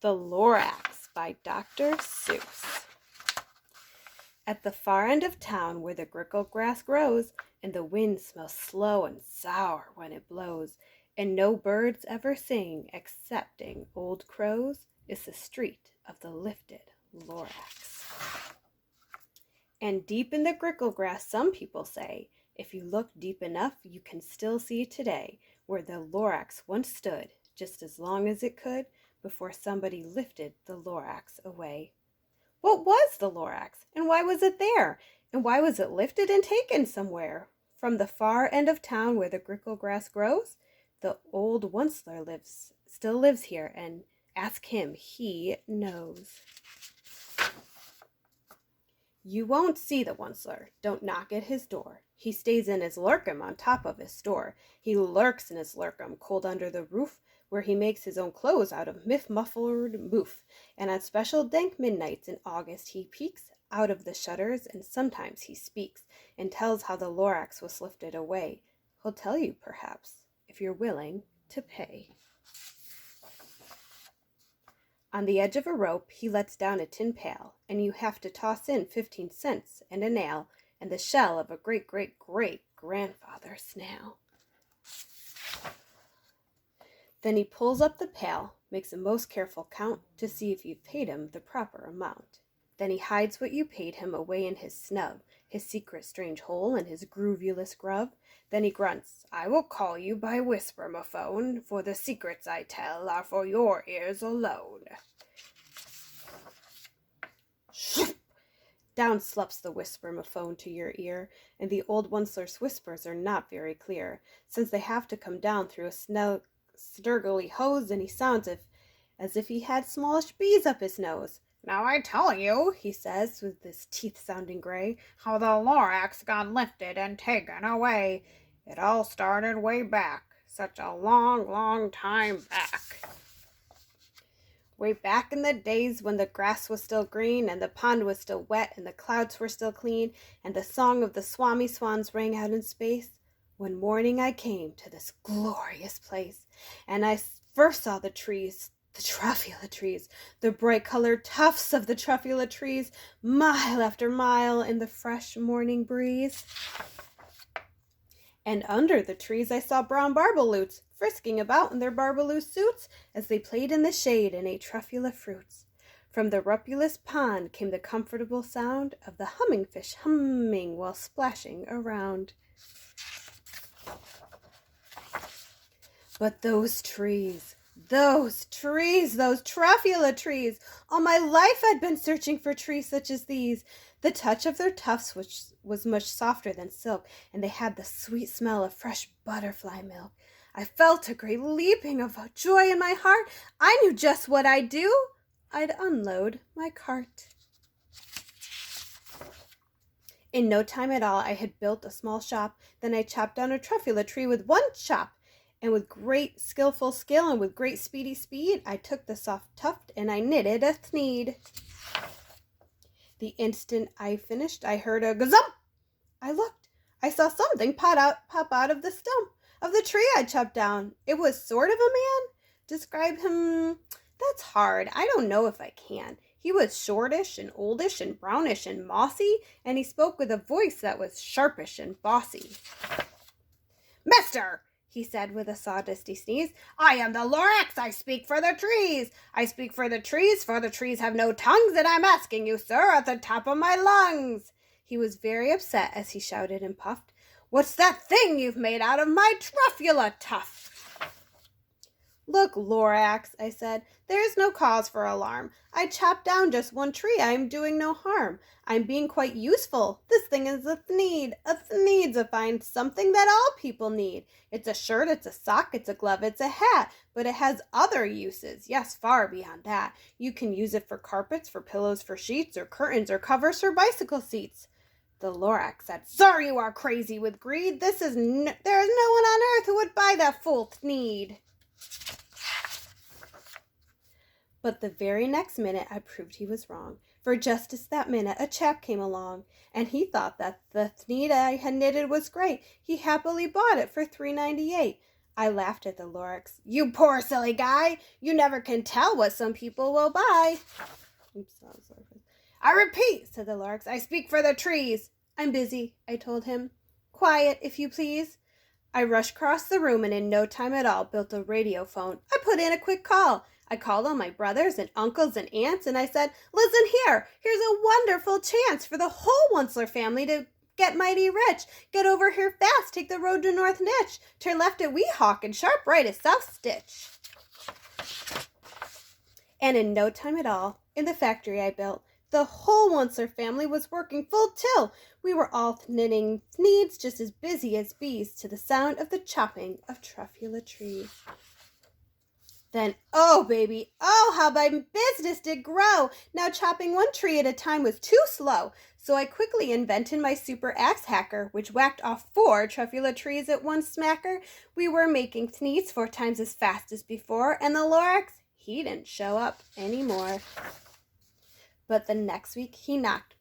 The Lorax by Dr. Seuss. At the far end of town where the grickle grass grows, and the wind smells slow and sour when it blows, and no birds ever sing excepting old crows, is the street of the lifted Lorax. And deep in the grickle grass, some people say, if you look deep enough, you can still see today where the Lorax once stood, just as long as it could, before somebody lifted the Lorax away. What was the Lorax, and why was it there? And why was it lifted and taken somewhere? From the far end of town where the grickle grass grows, the old Onceler still lives here, and ask him, he knows. You won't see the Onceler. Don't knock at his door. He stays in his lurkum on top of his store. He lurks in his lurkum, cold under the roof, where he makes his own clothes out of muffled moof. And on special dank midnights in August he peeks out of the shutters, and sometimes he speaks and tells how the Lorax was lifted away. He'll tell you, perhaps, if you're willing to pay. On the edge of a rope he lets down a tin pail, and you have to toss in 15 cents and a nail and the shell of a great-great-great-grandfather snail. Then he pulls up the pail, makes a most careful count to see if you've paid him the proper amount. Then he hides what you paid him away in his snub, his secret strange hole and his groovulous grub. Then he grunts, I will call you by whisper-mophone, for the secrets I tell are for your ears alone. Down slops the whisper-mophone to your ear, and the old Onceler's whispers are not very clear, since they have to come down through a sturgily hose, and he sounds as if he had smallish bees up his nose. Now I tell you, he says, with his teeth sounding gray, how the Lorax got lifted and taken away. It all started way back, such a long, long time back. Way back in the days when the grass was still green, and the pond was still wet, and the clouds were still clean, and the song of the swami swans rang out in space. One morning I came to this glorious place, and I first saw the trees, the truffula trees, the bright-colored tufts of the truffula trees, mile after mile in the fresh morning breeze. And under the trees I saw brown barbaloots, frisking about in their barbaloo suits, as they played in the shade and ate truffula fruits. From the rupulous pond came the comfortable sound of the humming fish humming while splashing around. But those trees, those truffula trees! All my life I'd been searching for trees such as these. The touch of their tufts was much softer than silk, and they had the sweet smell of fresh butterfly milk. I felt a great leaping of joy in my heart. I knew just what I'd do. I'd unload my cart. In no time at all I had built a small shop. Then I chopped down a truffula tree with one chop. And with great skillful skill and with great speedy speed, I took the soft tuft and I knitted a thneed. The instant I finished, I heard a gazump. I looked. I saw something pop out of the stump of the tree I chopped down. It was sort of a man. Describe him, that's hard. I don't know if I can. He was shortish and oldish and brownish and mossy, and he spoke with a voice that was sharpish and bossy. Mister, he said with a sawdusty sneeze, I am the Lorax, I speak for the trees. I speak for the trees have no tongues, and I'm asking you, sir, at the top of my lungs. He was very upset as he shouted and puffed, What's that thing you've made out of my truffula tuft? Look, Lorax, I said, there is no cause for alarm. I chopped down just one tree. I am doing no harm. I'm being quite useful. This thing is a thneed. A thneed's a fine something that all people need. It's a shirt, it's a sock, it's a glove, it's a hat. But it has other uses. Yes, far beyond that. You can use it for carpets, for pillows, for sheets, or curtains, or covers for bicycle seats. The Lorax said, Sir, you are crazy with greed. There is no one on earth who would buy that fool thneed. But the very next minute I proved he was wrong, for just as that minute a chap came along, and he thought that the thneed I had knitted was great. He happily bought it for $3.98. I laughed at the Lorax. You poor silly guy! You never can tell what some people will buy. Oops, I repeat, said the Lorax, I speak for the trees. I'm busy, I told him. Quiet, if you please. I rushed across the room and in no time at all built a radio phone. I put in a quick call. I called on my brothers and uncles and aunts and I said, listen here, here's a wonderful chance for the whole Onceler family to get mighty rich. Get over here fast, take the road to North Nitch. Turn left at Weehawk and sharp right at South Stitch. And in no time at all, in the factory I built, the whole Onceler family was working full tilt. We were all knitting needs just as busy as bees to the sound of the chopping of truffula trees. Then, oh baby, oh how my business did grow. Now chopping one tree at a time was too slow. So I quickly invented my super axe hacker, which whacked off 4 truffula trees at one smacker. We were making needs 4 times as fast as before, and the Lorax, he didn't show up anymore. But the next week he knocked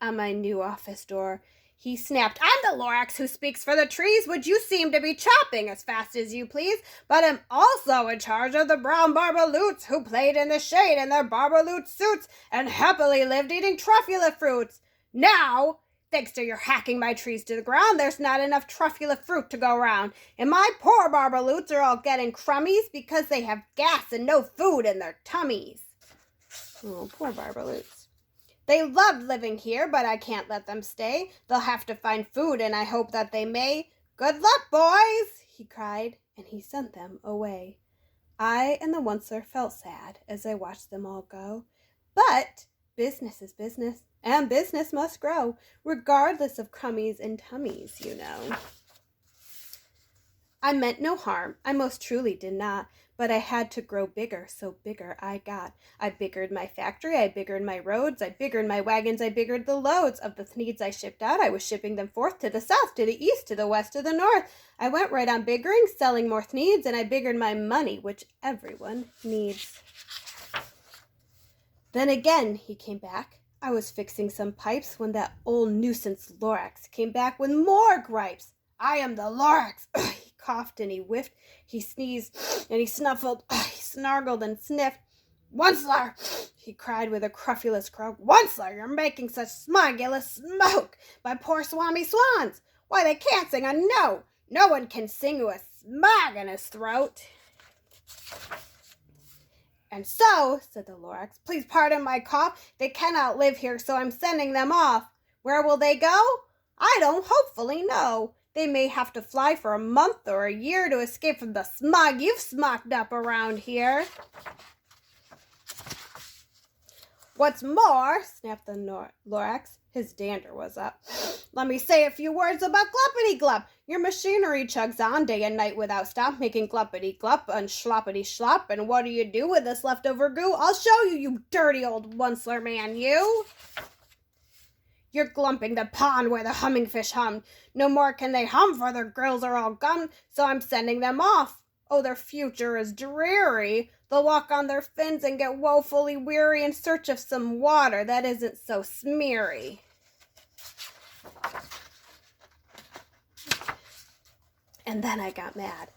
on my new office door. He snapped, I'm the Lorax who speaks for the trees, which you seem to be chopping as fast as you please, but am also in charge of the brown Barbaloots who played in the shade in their Barbaloot suits and happily lived eating truffula fruits. Now, thanks to your hacking my trees to the ground, there's not enough truffula fruit to go around, and my poor Barbaloots are all getting crummies because they have gas and no food in their tummies. Oh, poor Barbaloots. They loved living here, but I can't let them stay. They'll have to find food, and I hope that they may. Good luck, boys, he cried, and he sent them away. I and the Onceler felt sad as I watched them all go. But business is business, and business must grow, regardless of crummies and tummies, you know. I meant no harm, I most truly did not, but I had to grow bigger, so bigger I got. I biggered my factory, I biggered my roads, I biggered my wagons, I biggered the loads of the needs I shipped out. I was shipping them forth to the south, to the east, to the west, to the north. I went right on biggering, selling more needs, and I biggered my money, which everyone needs. Then again he came back. I was fixing some pipes when that old nuisance Lorax came back with more gripes. I am the Lorax. He coughed and he whiffed, he sneezed and he snuffled, he snargled and sniffed. Onceler, he cried with a crufulous croak. Onceler, you're making such smugulous smoke. My poor swami swans, why they can't sing a note. No one can sing with a smog in his throat. And so, said the Lorax, please pardon my cough. They cannot live here, so I'm sending them off. Where will they go? I don't hopefully know. They may have to fly for a month or a year to escape from the smog you've smocked up around here. What's more, snapped the Lorax, his dander was up, let me say a few words about Gluppity-Glup. Your machinery chugs on day and night without stop, making Gluppity-Glup and Schloppity-Schlop, and what do you do with this leftover goo? I'll show you, you dirty old Onceler man, you! You're glumping the pond where the hummingfish hummed. No more can they hum, for their grills are all gummed, so I'm sending them off. Oh, their future is dreary. They'll walk on their fins and get woefully weary in search of some water that isn't so smeary. And then I got mad.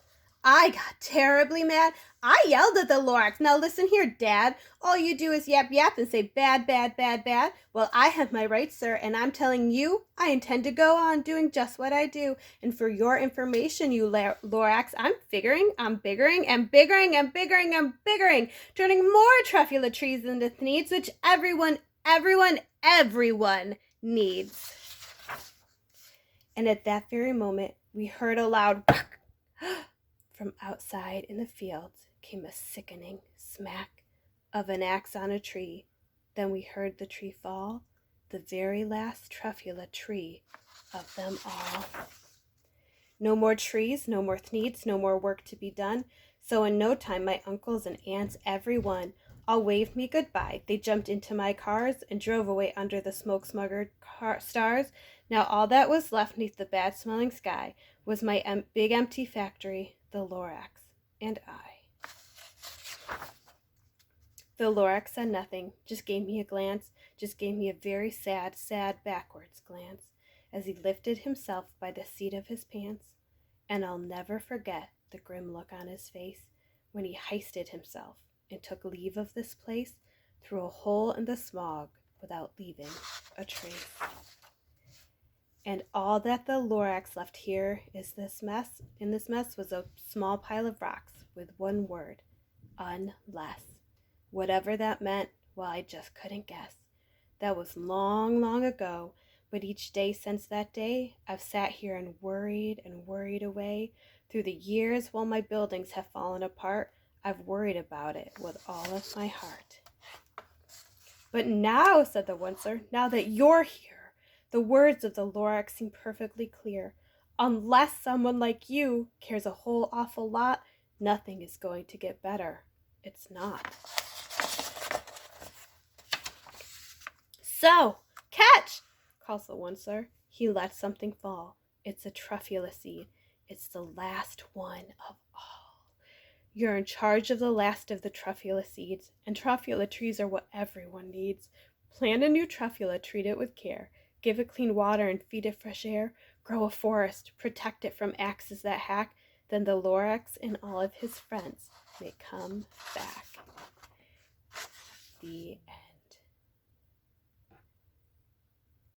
I got terribly mad. I yelled at the Lorax. Now listen here, Dad. All you do is yap yap and say bad, bad, bad, bad. Well, I have my rights, sir, and I'm telling you, I intend to go on doing just what I do. And for your information, you Lorax, I'm biggering and biggering and biggering and biggering, turning more truffula trees into needs, which everyone needs. And at that very moment, we heard a loud whack. From outside in the fields came a sickening smack of an axe on a tree. Then we heard the tree fall, the very last truffula tree of them all. No more trees, no more needs, no more work to be done. So in no time my uncles and aunts, every one, all waved me goodbye. They jumped into my cars and drove away under the smoke-smuggered stars. Now all that was left neath the bad-smelling sky was my big empty factory, the Lorax, and I. The Lorax said nothing, just gave me a glance, just gave me a very sad backwards glance, as he lifted himself by the seat of his pants, and I'll never forget the grim look on his face when he heisted himself and took leave of this place through a hole in the smog without leaving a trace. And all that the Lorax left here is this mess. In this mess was a small pile of rocks with one word, unless. Whatever that meant, well, I just couldn't guess. That was long, long ago, but each day since that day, I've sat here and worried away. Through the years while my buildings have fallen apart, I've worried about it with all of my heart. But now, said the Onceler, now that you're here, the words of the Lorax seem perfectly clear. Unless someone like you cares a whole awful lot, nothing is going to get better. It's not. So, catch, calls the Onceler. He lets something fall. It's a truffula seed. It's the last one of all. You're in charge of the last of the truffula seeds, and truffula trees are what everyone needs. Plant a new truffula, treat it with care. Give it clean water and feed it fresh air. Grow a forest, protect it from axes that hack. Then the Lorax and all of his friends may come back. The end.